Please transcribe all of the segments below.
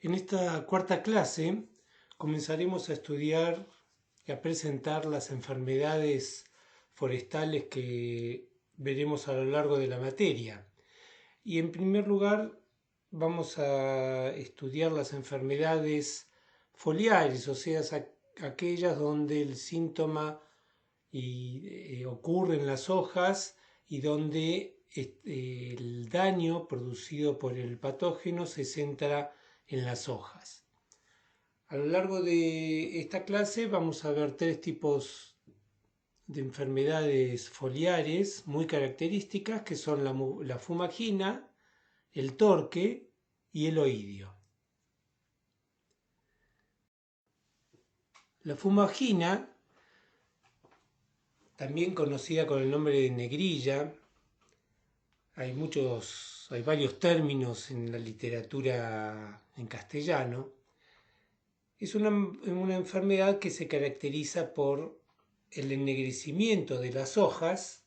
En esta cuarta clase comenzaremos a estudiar y a presentar las enfermedades forestales que veremos a lo largo de la materia. Y en primer lugar vamos a estudiar las enfermedades foliares, o sea, aquellas donde el síntoma ocurre en las hojas y donde el daño producido por el patógeno se centra en las hojas. A lo largo de esta clase vamos a ver tres tipos de enfermedades foliares muy características, que son la fumagina, el torque y el oidio. La fumagina, también conocida con el nombre de negrilla, hay varios términos en la literatura en castellano. Es una enfermedad que se caracteriza por el ennegrecimiento de las hojas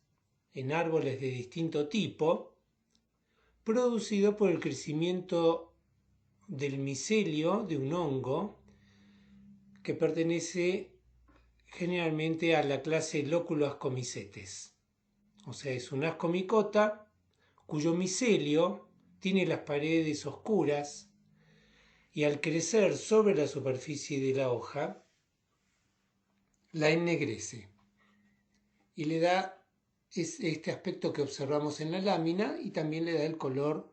en árboles de distinto tipo, producido por el crecimiento del micelio de un hongo que pertenece generalmente a la clase Loculoascomicetes. O sea, es una ascomicota cuyo micelio tiene las paredes oscuras y al crecer sobre la superficie de la hoja, la ennegrece y le da este aspecto que observamos en la lámina y también le da el color,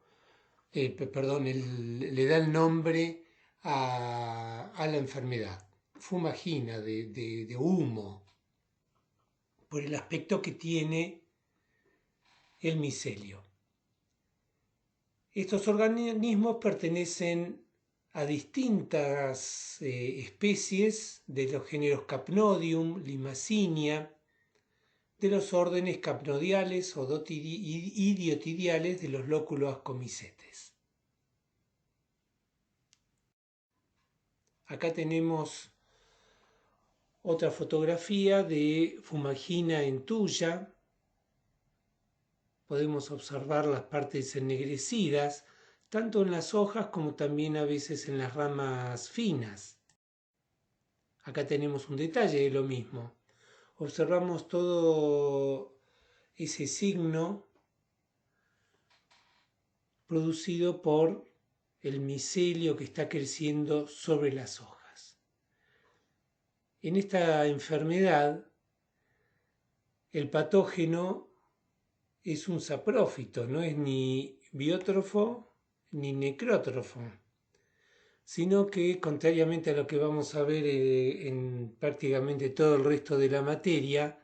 le da el nombre a la enfermedad, fumagina, de humo, por el aspecto que tiene el micelio. Estos organismos pertenecen a distintas especies de los géneros Capnodium, Limacinia, de los órdenes capnodiales o idiotidiales de los Loculoascomicetes. Acá tenemos otra fotografía de fumagina en tuya. Podemos observar las partes ennegrecidas, tanto en las hojas como también a veces en las ramas finas. Acá tenemos un detalle de lo mismo. Observamos todo ese signo producido por el micelio que está creciendo sobre las hojas. En esta enfermedad, el patógeno es un saprófito, no es ni biótrofo ni necrótrofo, sino que, contrariamente a lo que vamos a ver en prácticamente todo el resto de la materia,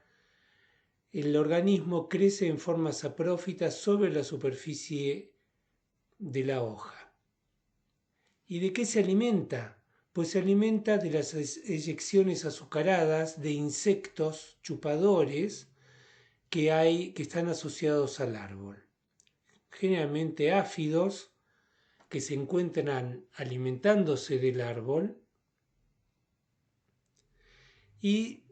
el organismo crece en forma saprófita sobre la superficie de la hoja. ¿Y de qué se alimenta? Pues se alimenta de las eyecciones azucaradas de insectos chupadores que están asociados al árbol, generalmente áfidos, que se encuentran alimentándose del árbol y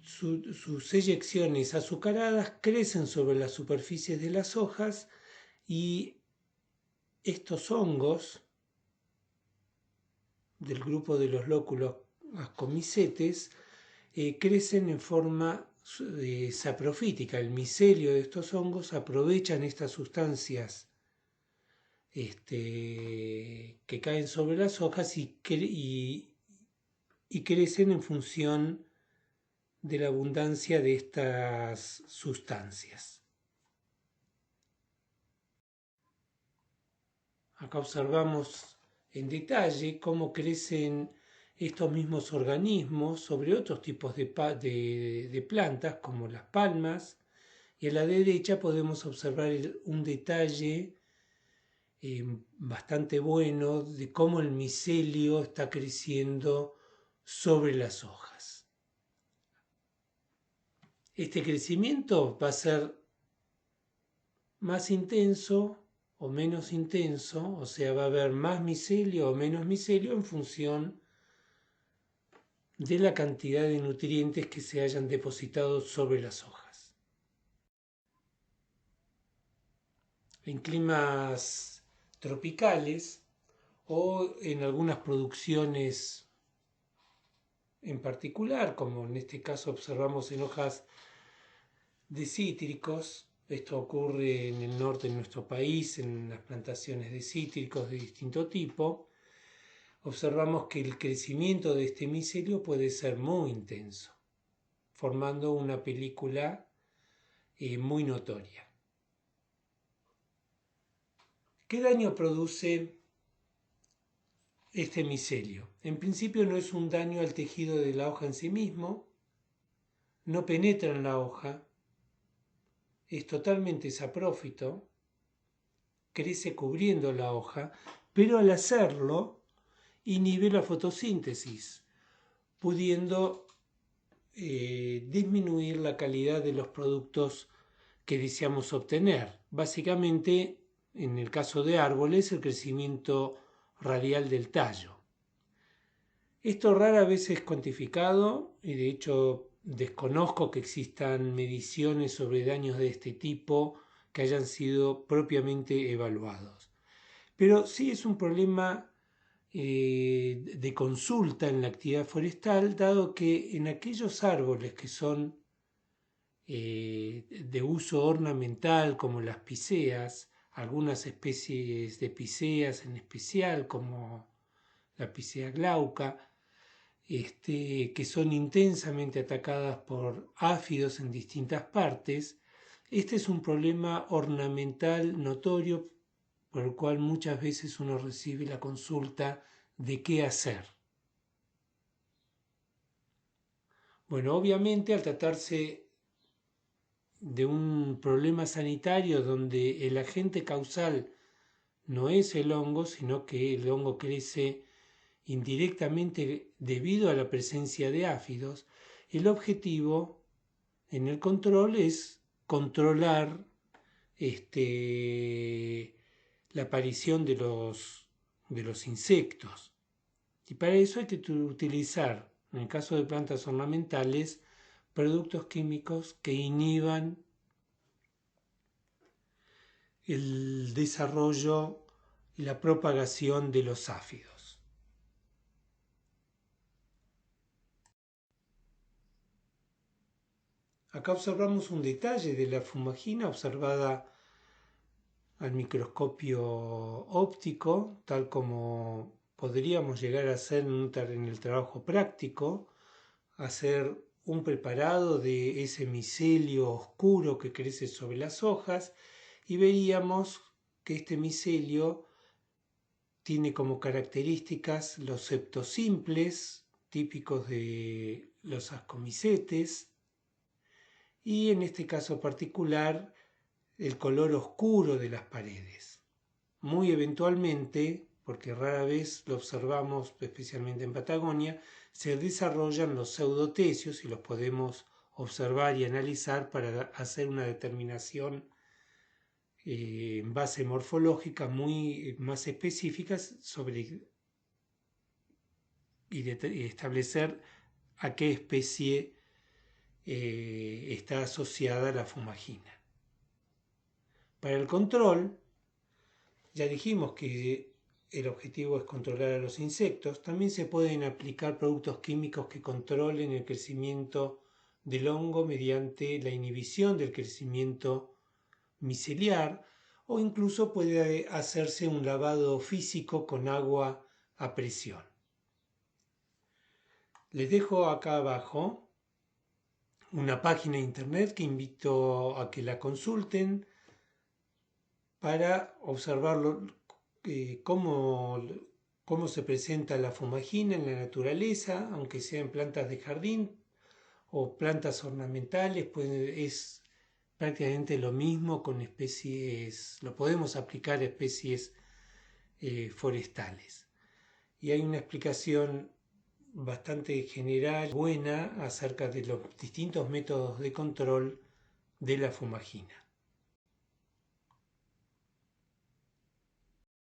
sus eyecciones azucaradas crecen sobre las superficies de las hojas y estos hongos del grupo de los Loculoascomicetes crecen en forma saprofítica. El micelio de estos hongos aprovechan estas sustancias que caen sobre las hojas y crecen en función de la abundancia de estas sustancias. Acá observamos en detalle cómo crecen estos mismos organismos sobre otros tipos de plantas como las palmas, y a la derecha podemos observar un detalle bastante bueno de cómo el micelio está creciendo sobre las hojas. Este crecimiento va a ser más intenso o menos intenso, o sea, va a haber más micelio o menos micelio en función de la cantidad de nutrientes que se hayan depositado sobre las hojas. En climas tropicales o en algunas producciones en particular, como en este caso observamos en hojas de cítricos. Esto ocurre en el norte de nuestro país, en las plantaciones de cítricos de distinto tipo. Observamos que el crecimiento de este micelio puede ser muy intenso, formando una película muy notoria. ¿Qué daño produce este micelio? En principio no es un daño al tejido de la hoja en sí mismo, no penetra en la hoja, es totalmente saprófito, crece cubriendo la hoja, pero al hacerlo inhibe la fotosíntesis, pudiendo disminuir la calidad de los productos que deseamos obtener. Básicamente, en el caso de árboles, el crecimiento radial del tallo. Esto rara vez es cuantificado y de hecho desconozco que existan mediciones sobre daños de este tipo que hayan sido propiamente evaluados. Pero sí es un problema de consulta en la actividad forestal, dado que en aquellos árboles que son de uso ornamental, como las píceas, algunas especies de píceas en especial, como la pícea glauca, que son intensamente atacadas por áfidos en distintas partes. Este es un problema ornamental notorio por el cual muchas veces uno recibe la consulta de qué hacer. Bueno, obviamente al tratarse de un problema sanitario donde el agente causal no es el hongo, sino que el hongo crece indirectamente debido a la presencia de áfidos, el objetivo en el control es controlar la aparición de los insectos. Y para eso hay que utilizar, en el caso de plantas ornamentales, productos químicos que inhiban el desarrollo y la propagación de los áfidos. Acá observamos un detalle de la fumagina observada al microscopio óptico, tal como podríamos llegar a hacer en el trabajo práctico, hacer un preparado de ese micelio oscuro que crece sobre las hojas, y veíamos que este micelio tiene como características los septos simples, típicos de los ascomicetes, y en este caso particular el color oscuro de las paredes. Muy eventualmente, porque rara vez lo observamos, especialmente en Patagonia, se desarrollan los pseudotecios y los podemos observar y analizar para hacer una determinación en base morfológica muy más específicas sobre y establecer a qué especie está asociada la fumagina. Para el control, ya dijimos que el objetivo es controlar a los insectos. También se pueden aplicar productos químicos que controlen el crecimiento del hongo mediante la inhibición del crecimiento miceliar, o incluso puede hacerse un lavado físico con agua a presión. Les dejo acá abajo una página de internet que invito a que la consulten para observar cómo se presenta la fumagina en la naturaleza, aunque sea en plantas de jardín o plantas ornamentales, pues es prácticamente lo mismo con especies, lo podemos aplicar a especies forestales. Y hay una explicación bastante general, buena, acerca de los distintos métodos de control de la fumagina.